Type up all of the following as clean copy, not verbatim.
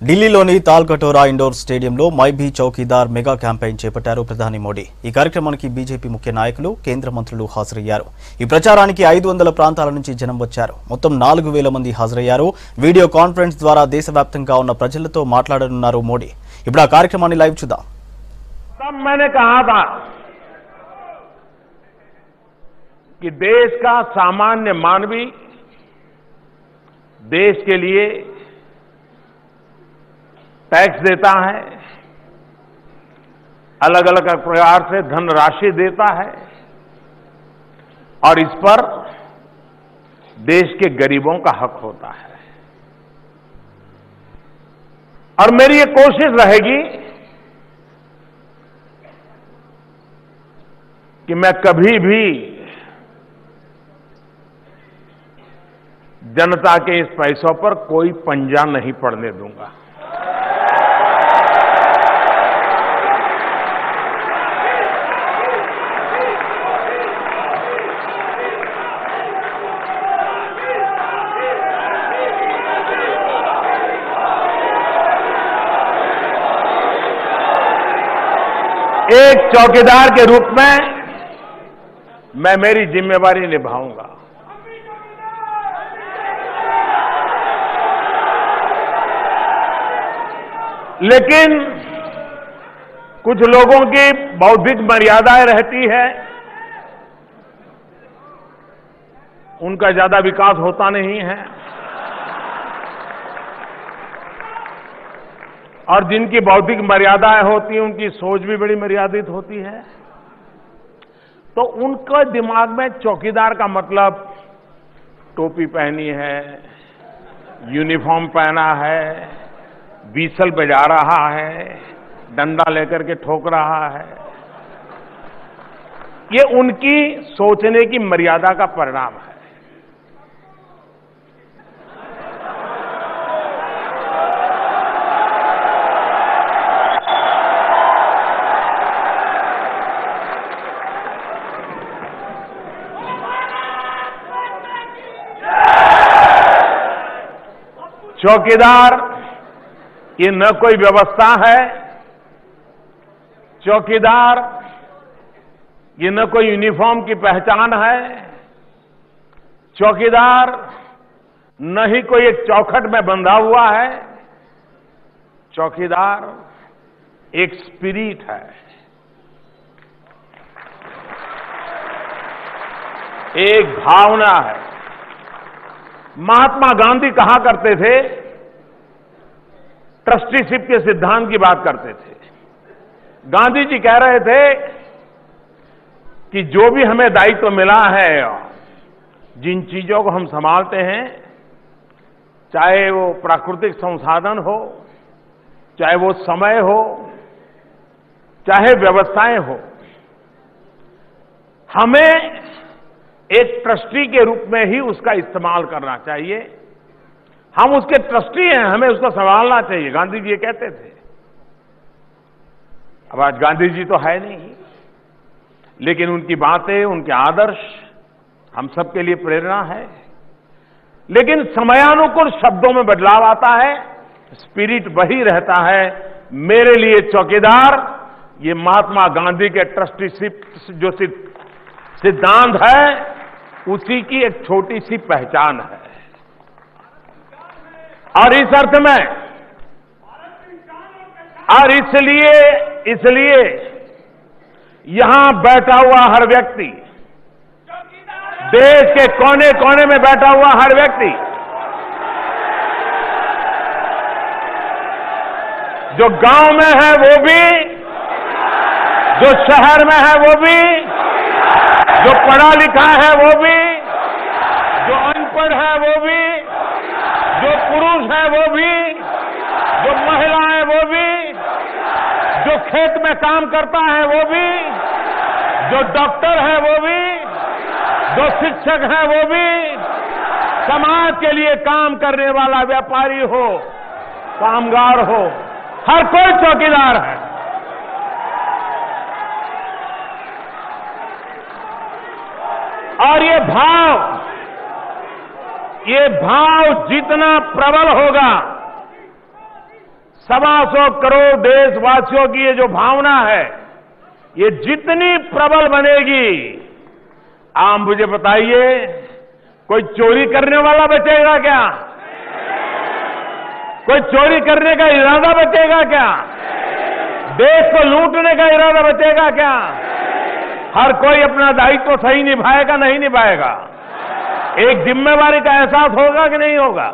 ఢిల్లీలోని తాల్కటోరా ఇండోర్ స్టేడియంలో my Bhi chowkidar mega campaign చేపట్టారు ప్రధాని మోడీ. ఈ కార్యక్రమానికి బీజేపీ ముఖ్య నాయకులు, కేంద్ర మంత్రులు హాజరయ్యారు. ఈ ప్రచారానికి 500 ప్రాంతాల నుంచి జనం వచ్చారు. మొత్తం 4000 మంది హాజరయ్యారు. వీడియో కాన్ఫరెన్స్ ద్వారా దేశవ్యాప్తంగా ఉన్న ప్రజలతో మాట్లాడనున్నారు మోడీ. ఇప్పుడు ఆ కార్యక్రమాన్ని లైవ్ చూద్దాం. मैंने कहा था कि देश का सामान्य मानवी देश के लिए टैक्स देता है, अलग अलग प्रकार से धनराशि देता है और इस पर देश के गरीबों का हक होता है। और मेरी ये कोशिश रहेगी कि मैं कभी भी जनता के इस पैसों पर कोई पंजा नहीं पड़ने दूंगा। एक चौकीदार के रूप में मैं मेरी जिम्मेवारी निभाऊंगा। लेकिन कुछ लोगों की बौद्धिक मर्यादाएं रहती है, उनका ज्यादा विकास होता नहीं है और जिनकी बौद्धिक मर्यादाएं होती हैं उनकी सोच भी बड़ी मर्यादित होती है। तो उनके दिमाग में चौकीदार का मतलब टोपी पहनी है, यूनिफॉर्म पहना है, व्हीसल बजा रहा है, डंडा लेकर के ठोक रहा है। ये उनकी सोचने की मर्यादा का परिणाम है। चौकीदार ये न कोई व्यवस्था है, चौकीदार ये न कोई यूनिफॉर्म की पहचान है, चौकीदार न ही कोई एक चौखट में बंधा हुआ है, चौकीदार एक स्पिरिट है, एक भावना है। महात्मा गांधी कहा करते थे, ट्रस्टीशिप के सिद्धांत की बात करते थे। गांधी जी कह रहे थे कि जो भी हमें दायित्व मिला है, जिन चीजों को हम संभालते हैं, चाहे वो प्राकृतिक संसाधन हो, चाहे वो समय हो, चाहे व्यवस्थाएं हो, हमें एक ट्रस्टी के रूप में ही उसका इस्तेमाल करना चाहिए। हम उसके ट्रस्टी हैं, हमें उसको संभालना चाहिए, गांधी जी ये कहते थे। अब आज गांधी जी तो है नहीं, लेकिन उनकी बातें, उनके आदर्श हम सबके लिए प्रेरणा है। लेकिन समयानुकूल शब्दों में बदलाव आता है, स्पिरिट वही रहता है। मेरे लिए चौकीदार ये महात्मा गांधी के ट्रस्टीशिप जो सिद्धांत है, उसी की एक छोटी सी पहचान है। और इस अर्थ में, और इसलिए यहां बैठा हुआ हर व्यक्ति, देश के कोने कोने में बैठा हुआ हर व्यक्ति, जो गांव में है वो भी, जो शहर में है वो भी, जो पढ़ा लिखा है वो भी, जो अनपढ़ है वो भी, जो पुरुष है वो भी, जो महिला है वो भी, जो खेत में काम करता है वो भी, जो डॉक्टर है वो भी, जो शिक्षक है वो भी, समाज के लिए काम करने वाला व्यापारी हो, कामगार हो, हर कोई चौकीदार है। और ये भाव जितना प्रबल होगा, 125 करोड़ देशवासियों की ये जो भावना है, ये जितनी प्रबल बनेगी, आप मुझे बताइए, कोई चोरी करने वाला बचेगा क्या? कोई चोरी करने का इरादा बचेगा क्या? देश को लूटने का इरादा बचेगा क्या? हर कोई अपना दायित्व सही निभाएगा, नहीं निभाएगा? एक जिम्मेवारी का एहसास होगा कि नहीं होगा?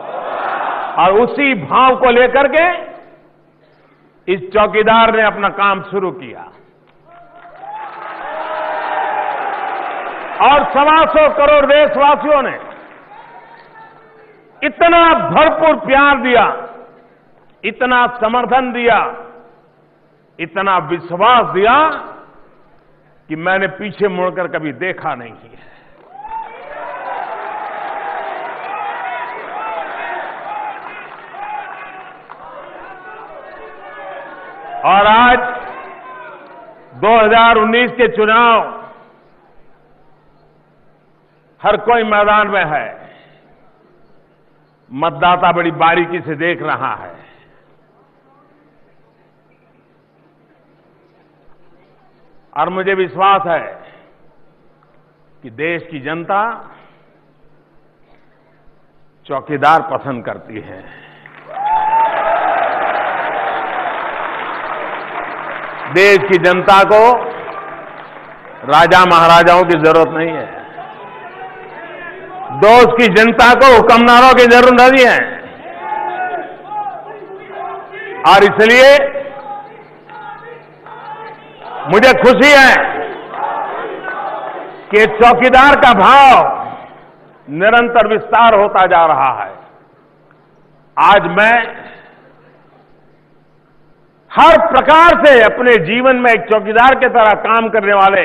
और उसी भाव को लेकर के इस चौकीदार ने अपना काम शुरू किया और 125 करोड़ देशवासियों ने इतना भरपूर प्यार दिया, इतना समर्थन दिया, इतना विश्वास दिया कि मैंने पीछे मुड़कर कभी देखा नहीं है। और आज 2019 के चुनाव, हर कोई मैदान में है, मतदाता बड़ी बारीकी से देख रहा है। और मुझे विश्वास है कि देश की जनता चौकीदार पसंद करती है। देश की जनता को राजा महाराजाओं की जरूरत नहीं है, देश की जनता को हुक्मनारों की जरूरत नहीं है। और इसलिए मुझे खुशी है कि चौकीदार का भाव निरंतर विस्तार होता जा रहा है। आज मैं हर प्रकार से अपने जीवन में एक चौकीदार की तरह काम करने वाले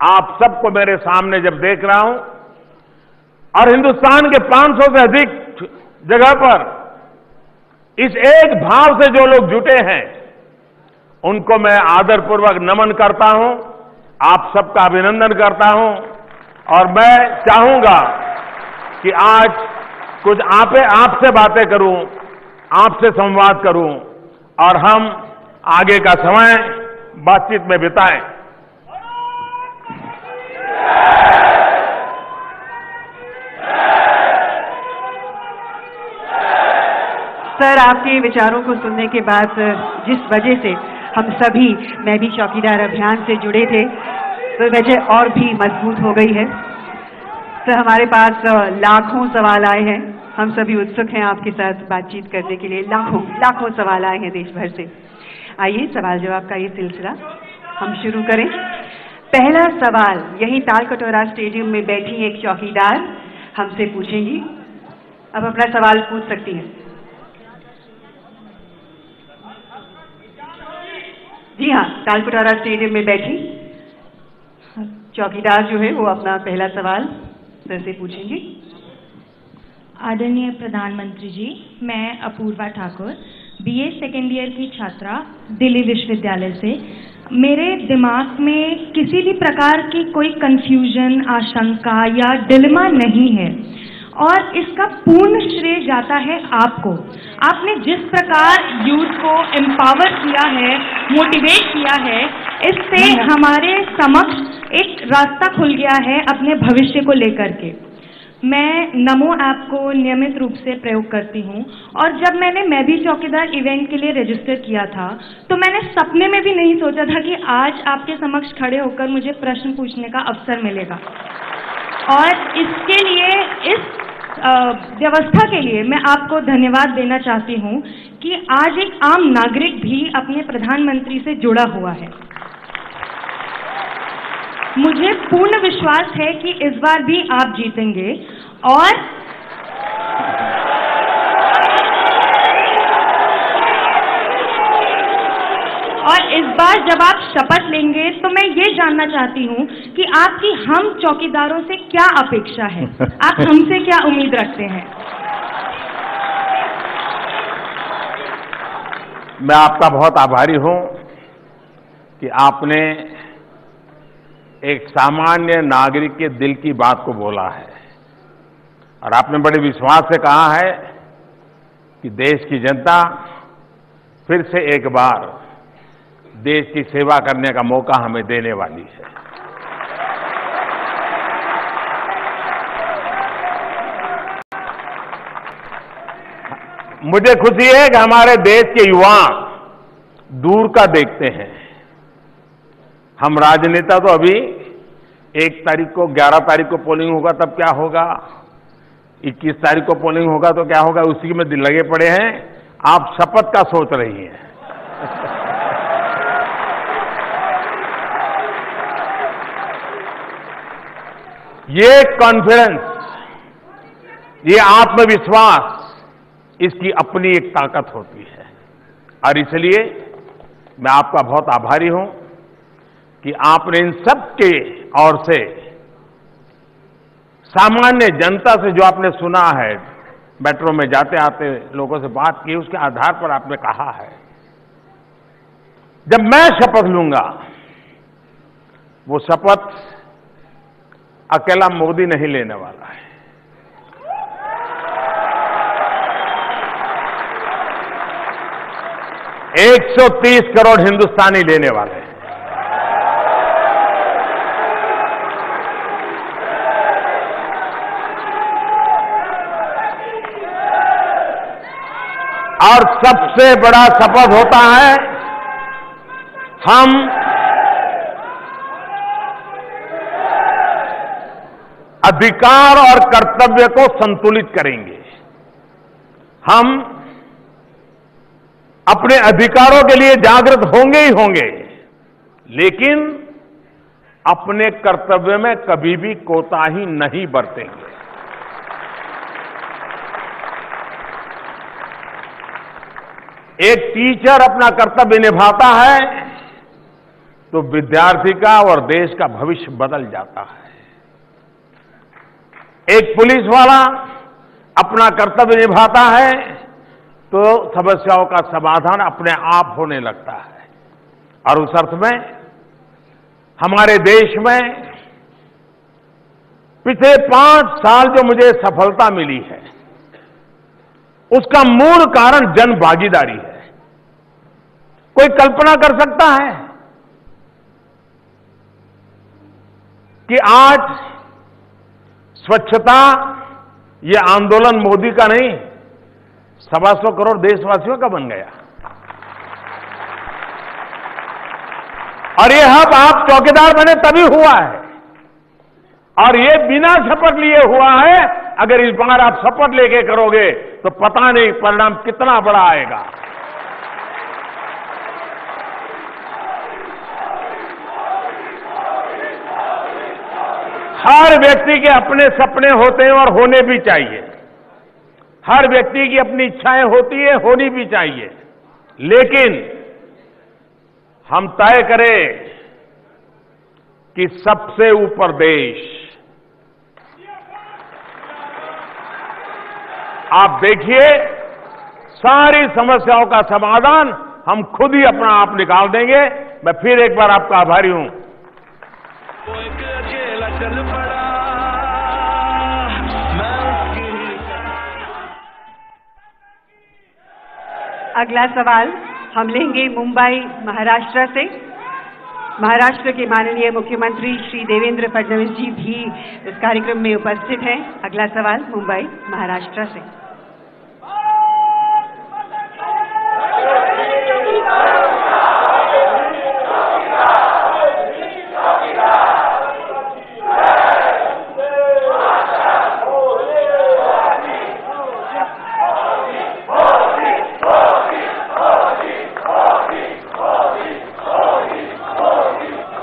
आप सबको मेरे सामने जब देख रहा हूं और हिंदुस्तान के 500 से अधिक जगह पर इस एक भाव से जो लोग जुटे हैं, उनको मैं आदरपूर्वक नमन करता हूं, आप सबका अभिनंदन करता हूं। और मैं चाहूंगा कि आज कुछ आपसे बातें करूं, आपसे संवाद करूं और हम आगे का समय बातचीत में बिताएं। सर, आपके विचारों को सुनने के बाद जिस वजह से हम सभी मैं भी चौकीदार अभियान से जुड़े थे, तो वजह और भी मजबूत हो गई है। सर, हमारे पास लाखों सवाल आए हैं, हम सभी उत्सुक हैं आपके साथ बातचीत करने के लिए। लाखों सवाल आए हैं देश भर से। आइए सवाल जवाब का ये सिलसिला हम शुरू करें। पहला सवाल यहीं तालकटोरा स्टेडियम में बैठी एक चौकीदार हमसे पूछेंगी। अब अपना सवाल पूछ सकती हैं। जी हाँ, तालकटोरा स्टेडियम में बैठी चौकीदार जो है वो अपना पहला सवाल सर से पूछेंगी। आदरणीय प्रधानमंत्री जी, मैं Apurva Thakur, BA second year की छात्रा, दिल्ली विश्वविद्यालय से। मेरे दिमाग में किसी भी प्रकार की कोई कंफ्यूजन, आशंका या डिलेमा नहीं है और इसका पूर्ण श्रेय जाता है आपको। आपने जिस प्रकार यूथ को एम्पावर किया है, मोटिवेट किया है, इससे हमारे समक्ष एक रास्ता खुल गया है अपने भविष्य को लेकर के। मैं नमो ऐप को नियमित रूप से प्रयोग करती हूँ और जब मैं भी चौकीदार इवेंट के लिए रजिस्टर किया था तो मैंने सपने में भी नहीं सोचा था कि आज आपके समक्ष खड़े होकर मुझे प्रश्न पूछने का अवसर मिलेगा। और इसके लिए, इस व्यवस्था के लिए मैं आपको धन्यवाद देना चाहती हूँ कि आज एक आम नागरिक भी अपने प्रधानमंत्री से जुड़ा हुआ है। मुझे पूर्ण विश्वास है कि इस बार भी आप जीतेंगे और इस बार जब आप शपथ लेंगे तो मैं ये जानना चाहती हूँ कि आपकी हम चौकीदारों से क्या अपेक्षा है, आप हमसे क्या उम्मीद रखते हैं। मैं आपका बहुत आभारी हूँ कि आपने एक सामान्य नागरिक के दिल की बात को बोला है और आपने बड़े विश्वास से कहा है कि देश की जनता फिर से एक बार देश की सेवा करने का मौका हमें देने वाली है। मुझे खुशी है कि हमारे देश के युवा दूर का देखते हैं। हम राजनेता तो अभी 1 तारीख को, 11 तारीख को पोलिंग होगा तब क्या होगा, 21 तारीख को पोलिंग होगा तो क्या होगा, उसी में लगे पड़े हैं। आप शपथ का सोच रही हैं। ये कॉन्फिडेंस, ये आत्मविश्वास, इसकी अपनी एक ताकत होती है। और इसलिए मैं आपका बहुत आभारी हूं कि आपने इन सब के ओर से, सामान्य जनता से जो आपने सुना है, मेट्रो में जाते आते लोगों से बात की, उसके आधार पर आपने कहा है जब मैं शपथ लूंगा, वो शपथ अकेला मोदी नहीं लेने वाला है। 130 करोड़ हिंदुस्तानी लेने वाले हैं। और सबसे बड़ा शपथ होता है, हम अधिकार और कर्तव्य को संतुलित करेंगे। हम अपने अधिकारों के लिए जागृत होंगे ही होंगे, लेकिन अपने कर्तव्य में कभी भी कोताही नहीं बरतेंगे। एक टीचर अपना कर्तव्य निभाता है तो विद्यार्थी का और देश का भविष्य बदल जाता है। एक पुलिस वाला अपना कर्तव्य निभाता है तो समस्याओं का समाधान अपने आप होने लगता है। और उस अर्थ में हमारे देश में पिछले 5 साल जो मुझे सफलता मिली है, उसका मूल कारण जन भागीदारी है। कोई कल्पना कर सकता है कि आज स्वच्छता ये आंदोलन मोदी का नहीं, 125 करोड़ देशवासियों का बन गया। और ये हब आप चौकीदार बने तभी हुआ है, और ये बिना शपथ लिए हुआ है। अगर इस बार आप शपथ लेके करोगे तो पता नहीं परिणाम कितना बड़ा आएगा। हर व्यक्ति के अपने सपने होते हैं और होने भी चाहिए। हर व्यक्ति की अपनी इच्छाएं होती है, होनी भी चाहिए। लेकिन हम तय करें कि सबसे ऊपर देश। आप देखिए, सारी समस्याओं का समाधान हम खुद ही अपना आप निकाल देंगे। मैं फिर एक बार आपका आभारी हूं। अगला सवाल हम लेंगे मुंबई महाराष्ट्र से। महाराष्ट्र के माननीय मुख्यमंत्री श्री देवेंद्र फडणवीस जी भी इस कार्यक्रम में उपस्थित हैं। अगला सवाल मुंबई महाराष्ट्र से।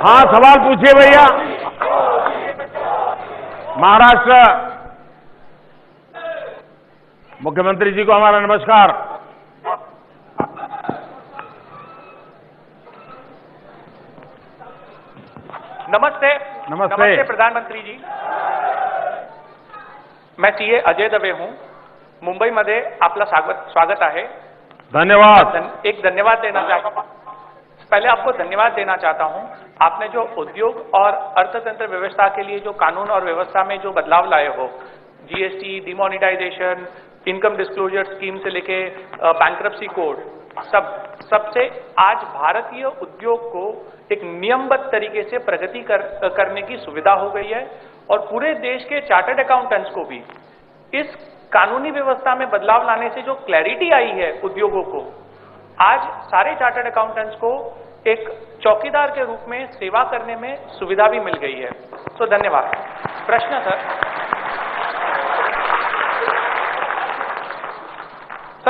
हाँ, सवाल पूछिए भैया। महाराष्ट्र मुख्यमंत्री जी को हमारा नमस्कार। नमस्ते। नमस्ते प्रधानमंत्री जी। मैं सीए अजय दवे हूं। मुंबईमध्ये आपला स्वागत आहे। धन्यवाद। एक धन्यवाद देना चाहता हूं। पहले आपको धन्यवाद देना चाहता हूं। आपने जो उद्योग और अर्थतंत्र व्यवस्था के लिए जो कानून और व्यवस्था में जो बदलाव लाए हो, GST, demonetisation, income disclosure scheme से लेके बैंक्रप्सी कोड, सबसे आज भारतीय उद्योग को एक नियमबद्ध तरीके से प्रगति करने की सुविधा हो गई है और पूरे देश के चार्टर्ड अकाउंटेंट्स को भी इस कानूनी व्यवस्था में बदलाव लाने से जो क्लैरिटी आई है उद्योगों को, आज सारे चार्टर्ड अकाउंटेंट्स को एक चौकीदार के रूप में सेवा करने में सुविधा भी मिल गई है। तो धन्यवाद। प्रश्न सर,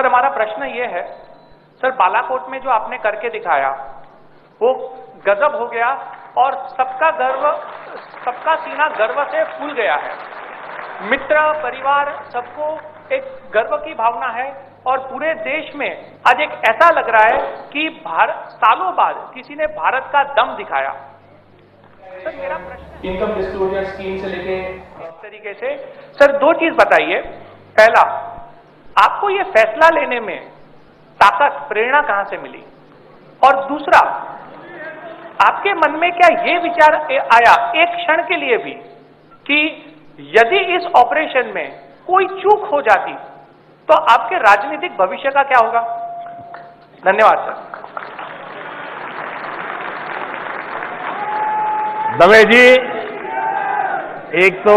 हमारा प्रश्न ये है सर, बालाकोट में जो आपने करके दिखाया वो गजब हो गया और सबका सीना गर्व से फूल गया है। मित्र परिवार सबको एक गर्व की भावना है और पूरे देश में आज एक ऐसा लग रहा है कि सालों बाद किसी ने भारत का दम दिखाया। सर मेरा प्रश्न इनकम डिस्क्लोजर स्कीम से लेके इस तरीके से सर दो चीज बताइए। पहला, आपको ये फैसला लेने में ताकत प्रेरणा कहां से मिली? और दूसरा, आपके मन में क्या ये विचार आया एक क्षण के लिए भी कि यदि इस ऑपरेशन में कोई चूक हो जाती तो आपके राजनीतिक भविष्य का क्या होगा? धन्यवाद सर। दवे जी, एक तो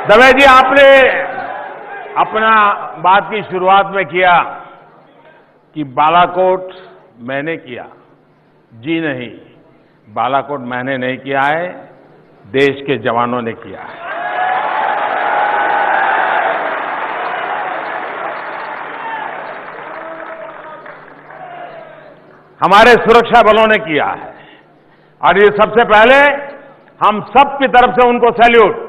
दवे जी, आपने अपना बात की शुरुआत में किया कि बालाकोट मैंने किया। जी नहीं, बालाकोट मैंने नहीं किया है, देश के जवानों ने किया है। हमारे सुरक्षा बलों ने किया है और ये सबसे पहले हम सब की तरफ से उनको सैल्यूट।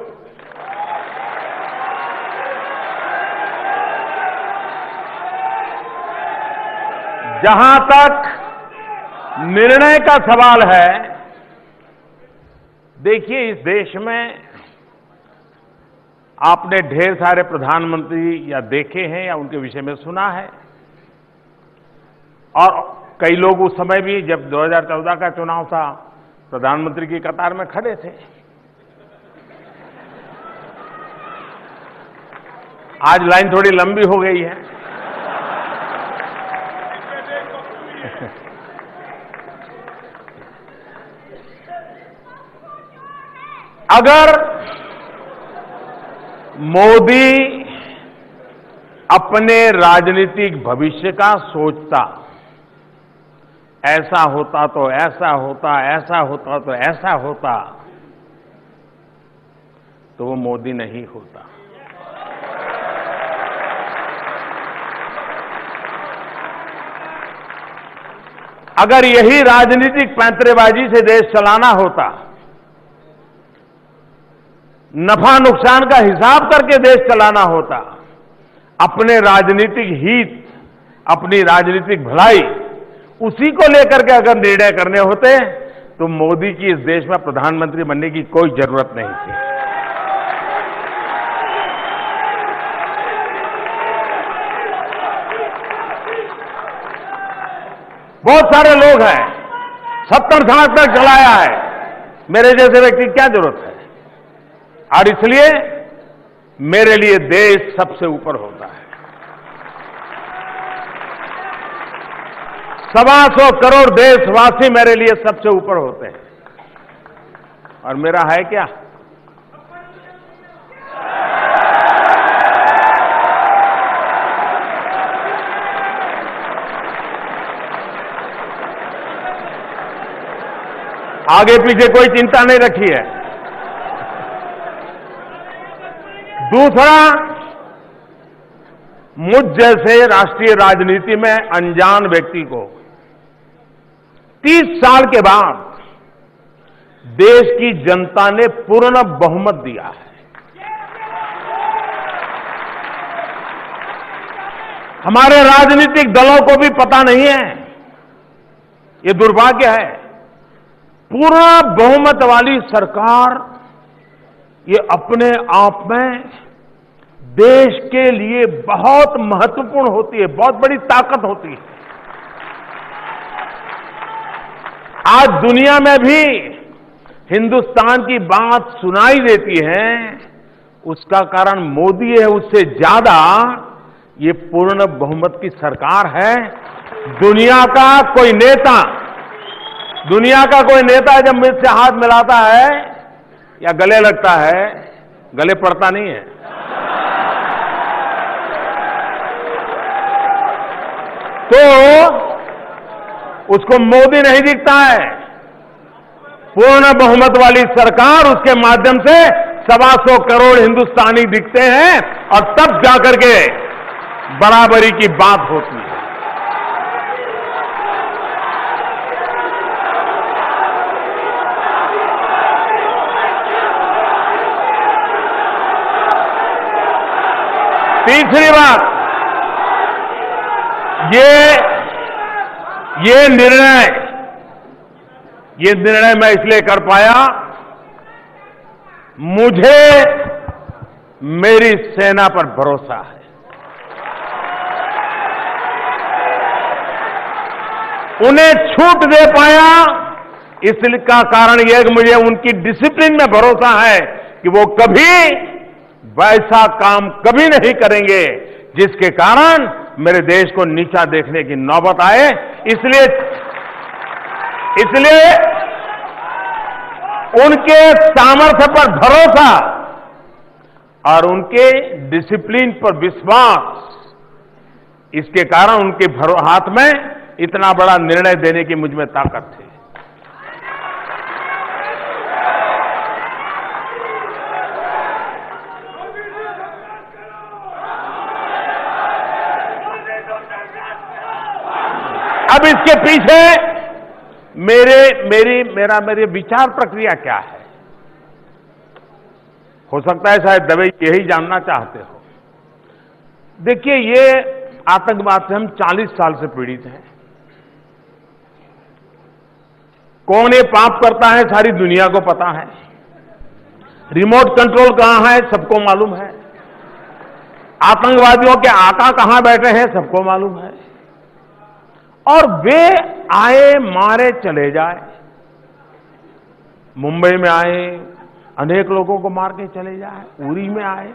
जहां तक निर्णय का सवाल है, देखिए इस देश में आपने ढेर सारे प्रधानमंत्री या देखे हैं या उनके विषय में सुना है और कई लोग उस समय भी जब 2014 का चुनाव था प्रधानमंत्री की कतार में खड़े थे। आज लाइन थोड़ी लंबी हो गई है। अगर मोदी अपने राजनीतिक भविष्य का सोचता, ऐसा होता तो ऐसा होता, ऐसा होता तो ऐसा होता, तो वो मोदी नहीं होता। अगर यही राजनीतिक पैंतरेबाजी से देश चलाना होता, नफा नुकसान का हिसाब करके देश चलाना होता, अपने राजनीतिक हित, अपनी राजनीतिक भलाई उसी को लेकर के अगर निर्णय करने होते तो मोदी की इस देश में प्रधानमंत्री बनने की कोई जरूरत नहीं थी। बहुत सारे लोग हैं, 70 साल तक चलाया है, मेरे जैसे व्यक्ति की क्या जरूरत है? और इसलिए मेरे लिए देश सबसे ऊपर होता है। 125 करोड़ देशवासी मेरे लिए सबसे ऊपर होते हैं और मेरा है क्या? आगे पीछे कोई चिंता नहीं रखी है। दूसरा, मुझ जैसे राष्ट्रीय राजनीति में अनजान व्यक्ति को 30 साल के बाद देश की जनता ने पूर्ण बहुमत दिया है। हमारे राजनीतिक दलों को भी पता नहीं है, ये दुर्भाग्य है। पूर्ण बहुमत वाली सरकार ये अपने आप में देश के लिए बहुत महत्वपूर्ण होती है, बहुत बड़ी ताकत होती है। आज दुनिया में भी हिंदुस्तान की बात सुनाई देती है, उसका कारण मोदी है। उससे ज्यादा ये पूर्ण बहुमत की सरकार है। दुनिया का कोई नेता जब मुझसे हाथ मिलाता है या गले लगता है, गले पड़ता नहीं है, तो उसको मोदी नहीं दिखता है। पूर्ण बहुमत वाली सरकार, उसके माध्यम से 125 करोड़ हिंदुस्तानी दिखते हैं और तब जाकर के बराबरी की बात होती है। तीसरी बात, ये निर्णय मैं इसलिए कर पाया, मुझे मेरी सेना पर भरोसा है। उन्हें छूट दे पाया, इसका कारण यह कि मुझे उनकी डिसिप्लिन में भरोसा है कि वो कभी वैसा काम कभी नहीं करेंगे जिसके कारण मेरे देश को नीचा देखने की नौबत आए। इसलिए उनके सामर्थ्य पर भरोसा और उनके डिसिप्लिन पर विश्वास, इसके कारण उनके हाथ में इतना बड़ा निर्णय देने की मुझ में ताकत थी। अब इसके पीछे मेरी विचार प्रक्रिया क्या है? हो सकता है शायद दवे यही जानना चाहते हो। देखिए, ये आतंकवाद से हम 40 साल से पीड़ित हैं। कौन ये पाप करता है सारी दुनिया को पता है। रिमोट कंट्रोल कहां है सबको मालूम है। आतंकवादियों के आका कहां बैठे हैं सबको मालूम है। और वे आए मारे चले जाए। मुंबई में आए, अनेक लोगों को मार के चले जाए, उरी में आए।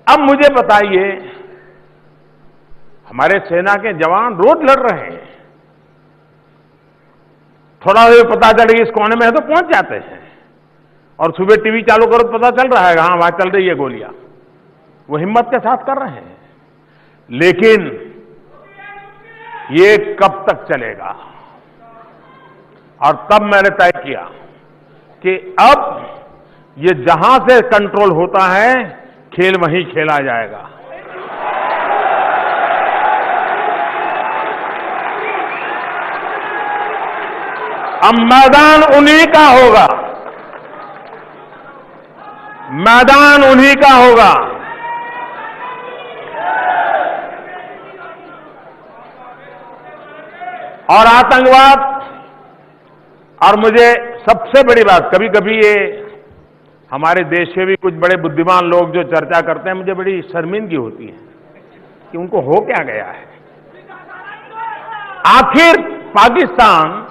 अब मुझे बताइए, हमारे सेना के जवान रोज लड़ रहे हैं, थोड़ा देर पता चले इस कोने में है तो पहुंच जाते हैं, और सुबह टीवी चालू करो तो पता चल रहा है हाँ वहां चल रही है गोलियां। वो हिम्मत के साथ कर रहे हैं। लेकिन ये कब तक चलेगा? और तब मैंने तय किया कि अब ये जहां से कंट्रोल होता है, खेल वहीं खेला जाएगा। अब मैदान उन्हीं का होगा, मैदान उन्हीं का होगा। और आतंकवाद, और मुझे सबसे बड़ी बात, कभी कभी ये हमारे देश के भी कुछ बड़े बुद्धिमान लोग जो चर्चा करते हैं, मुझे बड़ी शर्मिंदगी होती है कि उनको हो क्या गया है। आखिर पाकिस्तान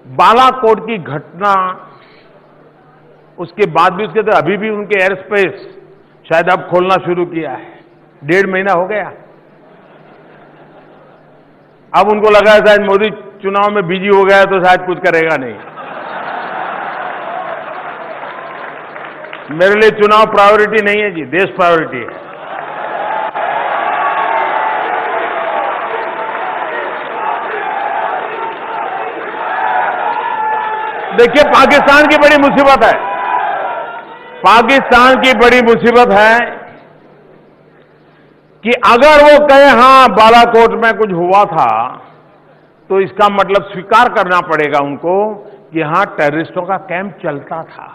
बालाकोट की घटना, उसके बाद भी उसके तो अभी भी उनके एयर स्पेस शायद अब खोलना शुरू किया है। 1.5 महीना हो गया। अब उनको लगा है शायद मोदी चुनाव में बिजी हो गया है तो शायद कुछ करेगा नहीं। मेरे लिए चुनाव प्रायोरिटी नहीं है जी, देश प्रायोरिटी है। देखिए, पाकिस्तान की बड़ी मुसीबत है, पाकिस्तान की बड़ी मुसीबत है कि अगर वो कहे हां बालाकोट में कुछ हुआ था, तो इसका मतलब स्वीकार करना पड़ेगा उनको कि हां टेररिस्टों का कैंप चलता था।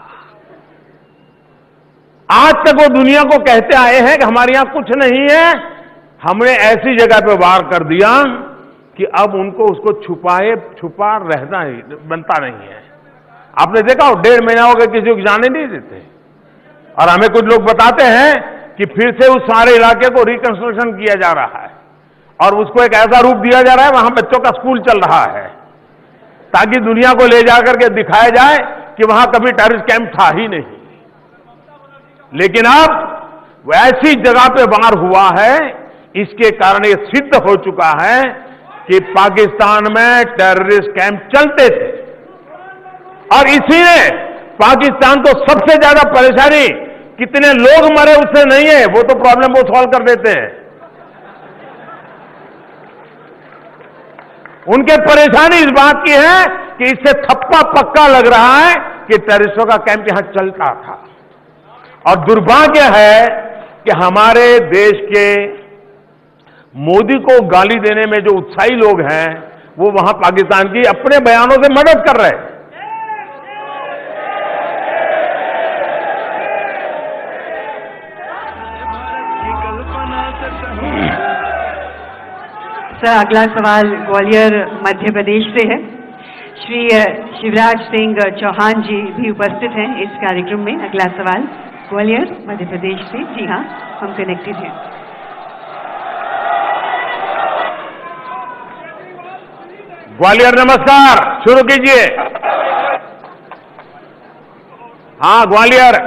आज तक वो दुनिया को कहते आए हैं कि हमारे यहां कुछ नहीं है, हमने ऐसी जगह पे वार कर दिया कि अब उनको उसको छुपा रहना बनता नहीं है। आपने देखा हो 1.5 महीना हो गया किसी को जाने नहीं देते, और हमें कुछ लोग बताते हैं कि फिर से उस सारे इलाके को रिकंस्ट्रक्शन किया जा रहा है और उसको एक ऐसा रूप दिया जा रहा है वहां बच्चों का स्कूल चल रहा है। ताकि दुनिया को ले जाकर के दिखाया जाए कि वहां कभी टेररिस्ट कैंप था ही नहीं। लेकिन अब वो ऐसी जगह पे वार हुआ है, इसके कारण ये सिद्ध हो चुका है कि पाकिस्तान में टेररिस्ट कैंप चलते थे। और इसी ने पाकिस्तान को सबसे ज्यादा परेशानी, कितने लोग मरे उससे नहीं है, वो तो प्रॉब्लम वो सॉल्व कर देते हैं। उनके परेशानी इस बात की है कि इससे थप्पा पक्का लग रहा है कि टेररिस्टों का कैंप यहां चलता था। और दुर्भाग्य है कि हमारे देश के मोदी को गाली देने में जो उत्साही लोग हैं, वो वहां पाकिस्तान की अपने बयानों से मदद कर रहे हैं। सर, अगला सवाल ग्वालियर मध्य प्रदेश से है। श्री शिवराज सिंह चौहान जी भी उपस्थित हैं इस कार्यक्रम में। अगला सवाल ग्वालियर मध्य प्रदेश से। जी हाँ, हम कनेक्टेड हैं। ग्वालियर नमस्कार, शुरू कीजिए। हाँ, ग्वालियर।